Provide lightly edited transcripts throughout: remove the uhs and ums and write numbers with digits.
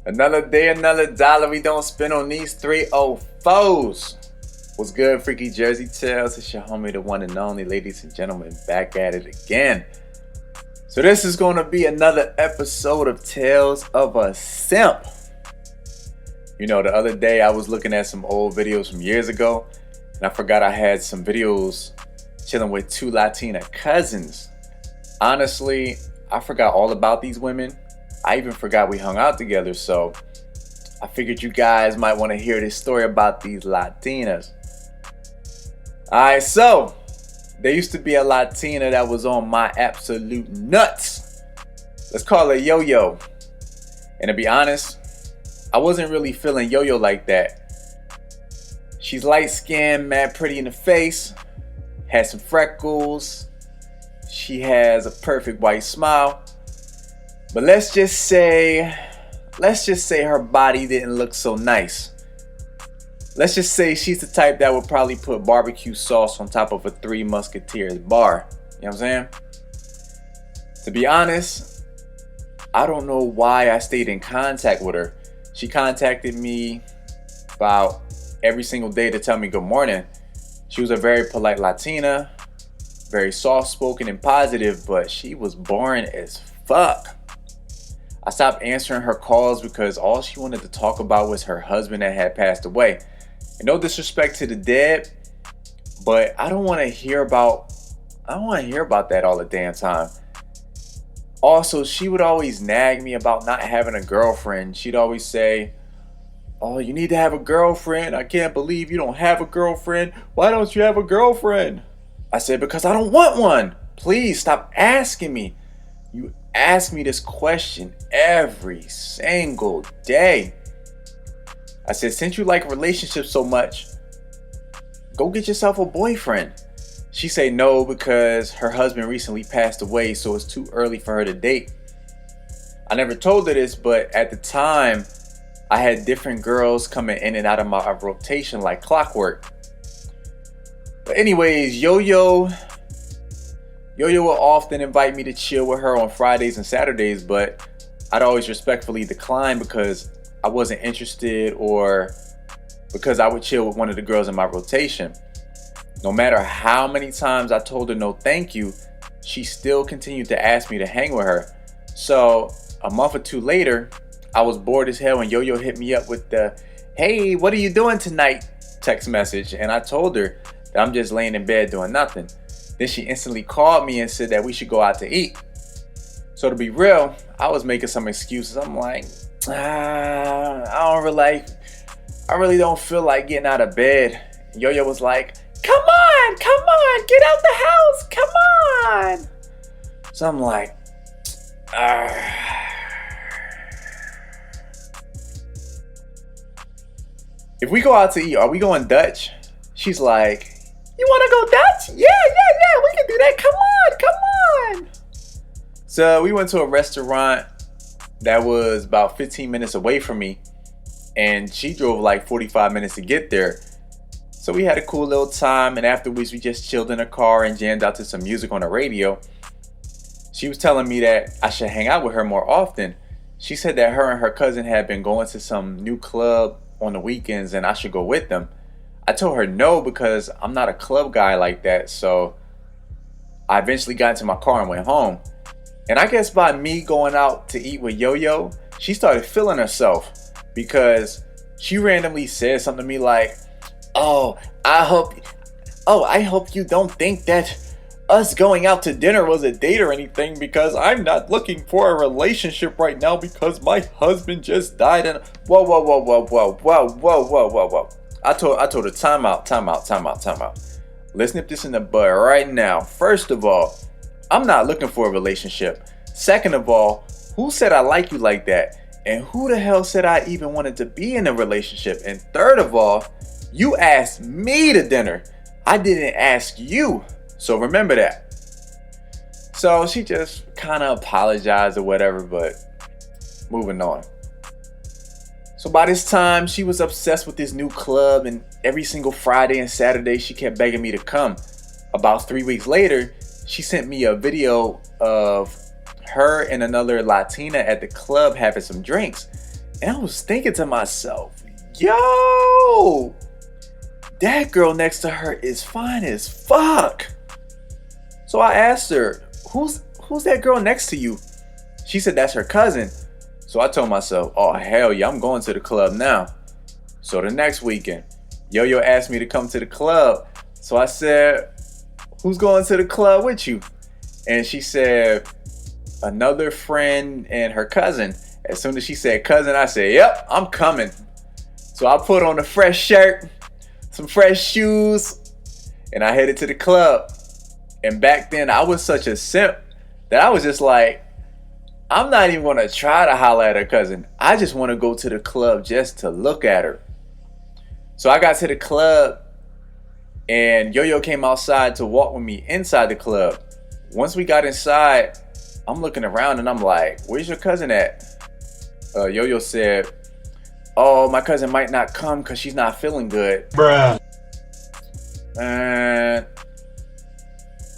Another day, another dollar we don't spend on these 304s. What's good, Freaky Jersey Tales? It's your homie, the one and only, ladies and gentlemen, back at it again. So this is going to be another episode of Tales of a Simp. You know, the other day I was looking at some old videos from years ago, and I forgot I had some videos chilling with two Latina cousins. Honestly, I forgot all about these women. I even forgot we hung out together, so I figured you guys might want to hear this story about these Latinas. Alright, so there used to be a Latina that was on my absolute nuts. Let's call her Yo-Yo. And to be honest, I wasn't really feeling Yo-Yo like that. She's light-skinned, mad pretty in the face, has some freckles, she has a perfect white smile. But let's just say her body didn't look so nice. Let's just say she's the type that would probably put barbecue sauce on top of a Three Musketeers bar. You know what I'm saying? To be honest, I don't know why I stayed in contact with her. She contacted me about every single day to tell me good morning. She was a very polite Latina, very soft-spoken and positive, but she was boring as fuck. I stopped answering her calls because all she wanted to talk about was her husband that had passed away. And no disrespect to the dead, but I don't want to hear about that all the damn time. Also, she would always nag me about not having a girlfriend. She'd always say, "Oh, you need to have a girlfriend. I can't believe you don't have a girlfriend. Why don't you have a girlfriend?" I said, "Because I don't want one. Please stop asking me. You ask me this question every single day." I said, "Since you like relationships so much, go get yourself a boyfriend." She said no because her husband recently passed away, so it's too early for her to date. I never told her this, but at the time, I had different girls coming in and out of my rotation like clockwork. But anyways, Yo-Yo will often invite me to chill with her on Fridays and Saturdays, but I'd always respectfully decline because I wasn't interested or because I would chill with one of the girls in my rotation. No matter how many times I told her no thank you, she still continued to ask me to hang with her. So a month or two later, I was bored as hell and Yo-Yo hit me up with the "Hey, what are you doing tonight?" text message, and I told her that I'm just laying in bed doing nothing. Then she instantly called me and said that we should go out to eat. So to be real, I was making some excuses. I'm like, I really don't feel like getting out of bed. Yo-Yo was like, come on, get out the house, come on. So I'm like, if we go out to eat, are we going Dutch? She's like, you want to go Dutch? Yeah, we can do that. Come on. So we went to a restaurant that was about 15 minutes away from me, and she drove like 45 minutes to get there. So we had a cool little time, and afterwards we just chilled in her car and jammed out to some music on the radio. She was telling me that I should hang out with her more often. She said that her and her cousin had been going to some new club on the weekends and I should go with them. I told her no because I'm not a club guy like that, so I eventually got into my car and went home. And I guess by me going out to eat with Yo-Yo, she started feeling herself because she randomly said something to me like, I hope you don't think that us going out to dinner was a date or anything, because I'm not looking for a relationship right now because my husband just died." And whoa. I told her time out. Let's nip this in the bud right now. First of all, I'm not looking for a relationship. Second of all, who said I like you like that? And who the hell said I even wanted to be in a relationship? And third of all, you asked me to dinner. I didn't ask you. So remember that. So she just kind of apologized or whatever, but moving on. So by this time, she was obsessed with this new club, and every single Friday and Saturday, she kept begging me to come. About 3 weeks later, she sent me a video of her and another Latina at the club having some drinks. And I was thinking to myself, yo, that girl next to her is fine as fuck. So I asked her, who's that girl next to you? She said that's her cousin. So I told myself, oh hell yeah, I'm going to the club now. So the next weekend, Yo-Yo asked me to come to the club. So I said, who's going to the club with you? And she said, another friend and her cousin. As soon as she said cousin, I said, yep, I'm coming. So I put on a fresh shirt, some fresh shoes, and I headed to the club. And back then, I was such a simp that I was just like, I'm not even gonna try to holler at her cousin. I just wanna go to the club just to look at her. So I got to the club, and Yo-Yo came outside to walk with me inside the club. Once we got inside, I'm looking around and I'm like, where's your cousin at? Yo-Yo said, oh, my cousin might not come because she's not feeling good. Bruh. And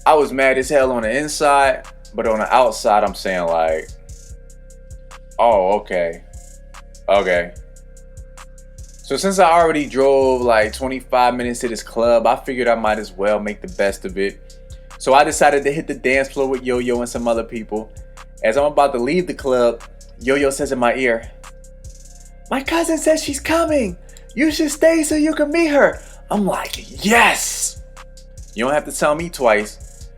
I was mad as hell on the inside, but on the outside, I'm saying like, oh, okay. So since I already drove like 25 minutes to this club, I figured I might as well make the best of it. So I decided to hit the dance floor with Yo-Yo and some other people. As I'm about to leave the club, Yo-Yo says in my ear, my cousin says she's coming. You should stay so you can meet her. I'm like, yes. You don't have to tell me twice.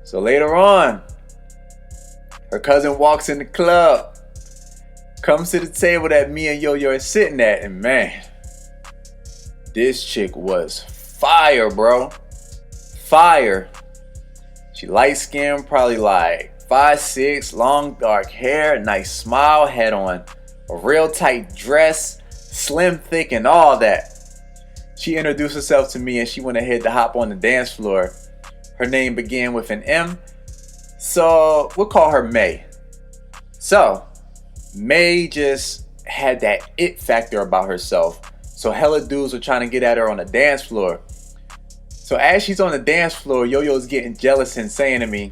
So later on, her cousin walks in the club, comes to the table that me and Yo-Yo are sitting at, and man, this chick was fire, bro. Fire. She light skinned, probably like 5'6", long dark hair, nice smile, had on a real tight dress, slim, thick, and all that. She introduced herself to me and she went ahead to hop on the dance floor. Her name began with an M, so we'll call her May. So, May just had that it factor about herself. So hella dudes were trying to get at her on the dance floor. So as she's on the dance floor, Yo-Yo's getting jealous and saying to me,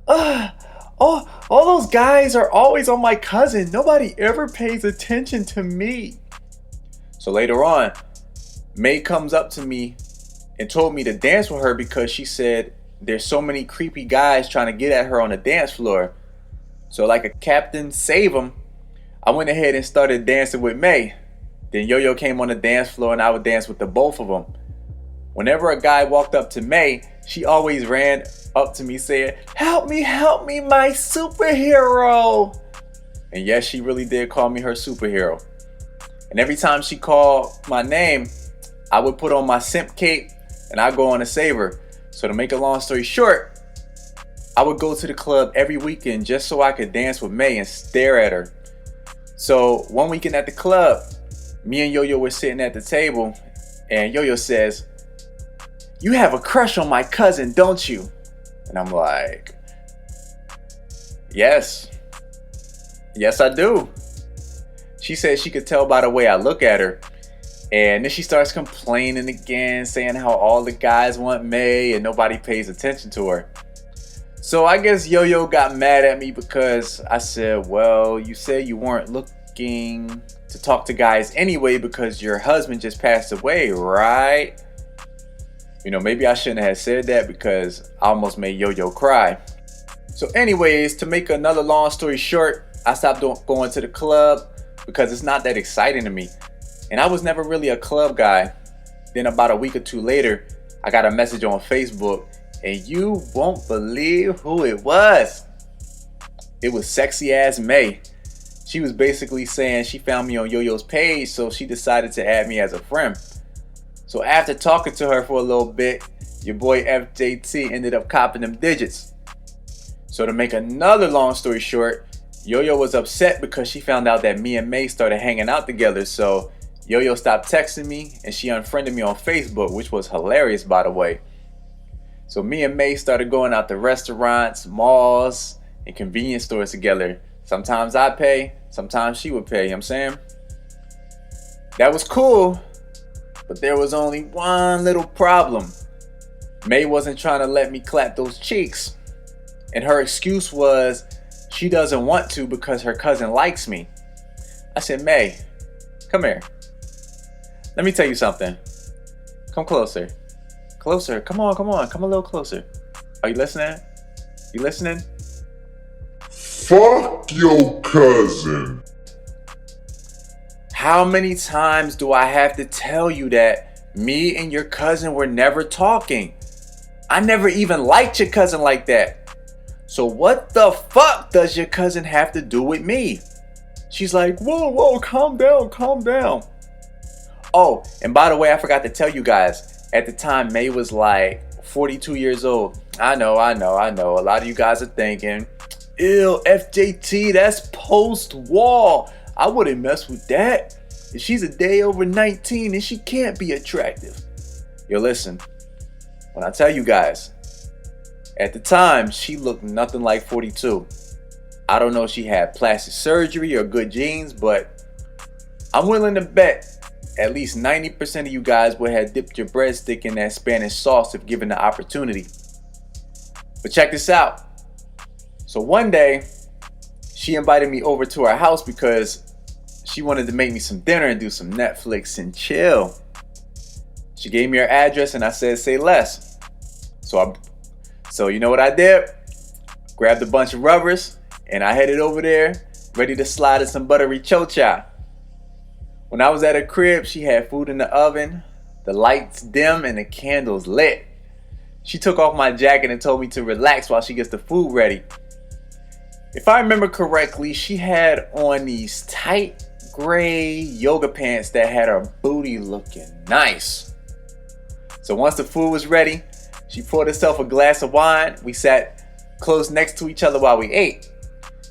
all those guys are always on my cousin. Nobody ever pays attention to me. So later on, May comes up to me and told me to dance with her because she said there's so many creepy guys trying to get at her on the dance floor. So like a captain save them, I went ahead and started dancing with May. Then Yo-Yo came on the dance floor and I would dance with the both of them. Whenever a guy walked up to May, she always ran up to me saying, help me, my superhero. And yes, she really did call me her superhero. And every time she called my name, I would put on my simp cape and I'd go on to save her. So to make a long story short, I would go to the club every weekend just so I could dance with May and stare at her. So one weekend at the club, me and Yo-Yo were sitting at the table and Yo-Yo says, you have a crush on my cousin, don't you? And I'm like, yes, I do. She said she could tell by the way I look at her. And then she starts complaining again, saying how all the guys want May and nobody pays attention to her. So I guess Yo-Yo got mad at me because I said, well, you said you weren't looking to talk to guys anyway because your husband just passed away, right? You know, maybe I shouldn't have said that because I almost made Yo-Yo cry. So anyways, to make another long story short, I stopped going to the club because it's not that exciting to me. And I was never really a club guy. Then about a week or two later, I got a message on Facebook and you won't believe who it was. It was sexy ass May. She was basically saying she found me on Yo-Yo's page, so she decided to add me as a friend. So after talking to her for a little bit, your boy FJT ended up copping them digits. So to make another long story short, Yo-Yo was upset because she found out that me and May started hanging out together. So Yo-Yo stopped texting me and she unfriended me on Facebook, which was hilarious, by the way. So me and May started going out to restaurants, malls, and convenience stores together. Sometimes I pay, sometimes she would pay, you know what I'm saying? That was cool, but there was only one little problem. May wasn't trying to let me clap those cheeks. And her excuse was she doesn't want to because her cousin likes me. I said, May, come here. Let me tell you something. Come closer. Closer. Come on, come on. Come a little closer. Are you listening? You listening? Fuck your cousin. How many times do I have to tell you that me and your cousin were never talking? I never even liked your cousin like that. So what the fuck does your cousin have to do with me? She's like, whoa, calm down, calm down. Oh, and by the way, I forgot to tell you guys, at the time, May was like 42 years old. I know. A lot of you guys are thinking, ew, FJT, that's post-war. I wouldn't mess with that. If she's a day over 19, then she can't be attractive. Yo, listen, when I tell you guys, at the time, she looked nothing like 42. I don't know if she had plastic surgery or good genes, but I'm willing to bet at least 90% of you guys would have dipped your breadstick in that Spanish sauce if given the opportunity. But check this out. So one day, she invited me over to her house because she wanted to make me some dinner and do some Netflix and chill. She gave me her address and I said, say less. So you know what I did? Grabbed a bunch of rubbers and I headed over there, ready to slide in some buttery chocha. When I was at her crib, she had food in the oven, the lights dim and the candles lit. She took off my jacket and told me to relax while she gets the food ready. If I remember correctly, she had on these tight gray yoga pants that had her booty looking nice. So once the food was ready, she poured herself a glass of wine. We sat close next to each other while we ate.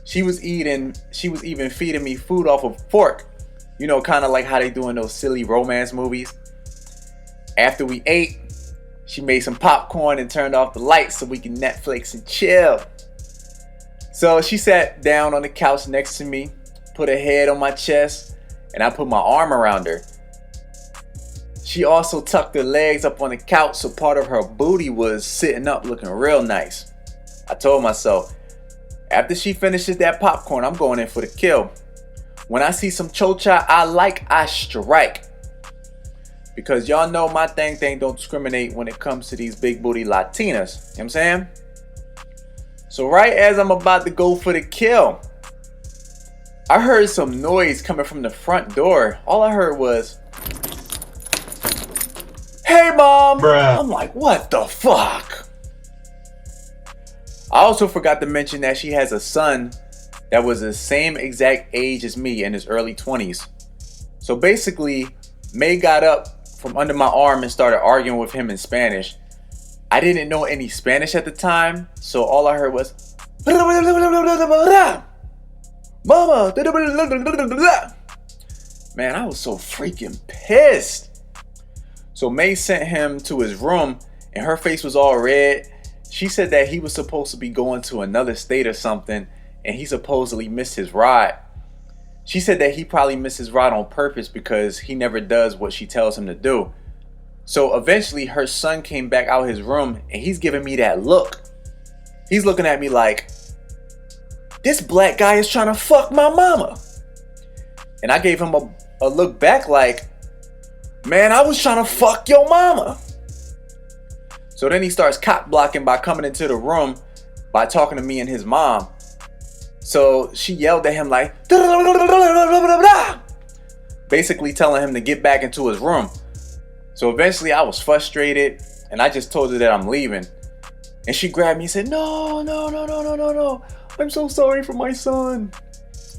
She was even feeding me food off a fork. You know, kind of like how they do in those silly romance movies. After we ate, she made some popcorn and turned off the lights so we can Netflix and chill. So she sat down on the couch next to me, put her head on my chest, and I put my arm around her. She also tucked her legs up on the couch so part of her booty was sitting up looking real nice. I told myself, after she finishes that popcorn, I'm going in for the kill. When I see some chocha I like, I strike. Because y'all know my thing don't discriminate when it comes to these big booty Latinas. You know what I'm saying? So right as I'm about to go for the kill, I heard some noise coming from the front door. All I heard was, hey mom! Bruh. I'm like, what the fuck? I also forgot to mention that she has a son that was the same exact age as me in his early 20s. So basically, May got up from under my arm and started arguing with him in Spanish. I didn't know any Spanish at the time, so all I heard was, Mama! Man, I was so freaking pissed. So May sent him to his room and her face was all red. She said that he was supposed to be going to another state or something and he supposedly missed his ride. She said that he probably missed his ride on purpose because he never does what she tells him to do. So eventually her son came back out his room and he's giving me that look. He's looking at me like, this black guy is trying to fuck my mama. And I gave him a look back like, man, I was trying to fuck your mama. So then he starts cop blocking by coming into the room by talking to me and his mom. So she yelled at him like, basically telling him to get back into his room. So eventually I was frustrated and I just told her that I'm leaving. And she grabbed me and said, no. I'm so sorry for my son.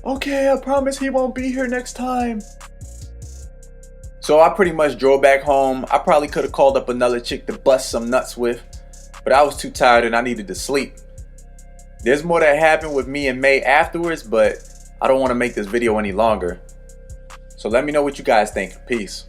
Okay, I promise he won't be here next time. So I pretty much drove back home. I probably could have called up another chick to bust some nuts with, but I was too tired and I needed to sleep. There's more that happened with me and May afterwards, but I don't want to make this video any longer. So let me know what you guys think. Peace.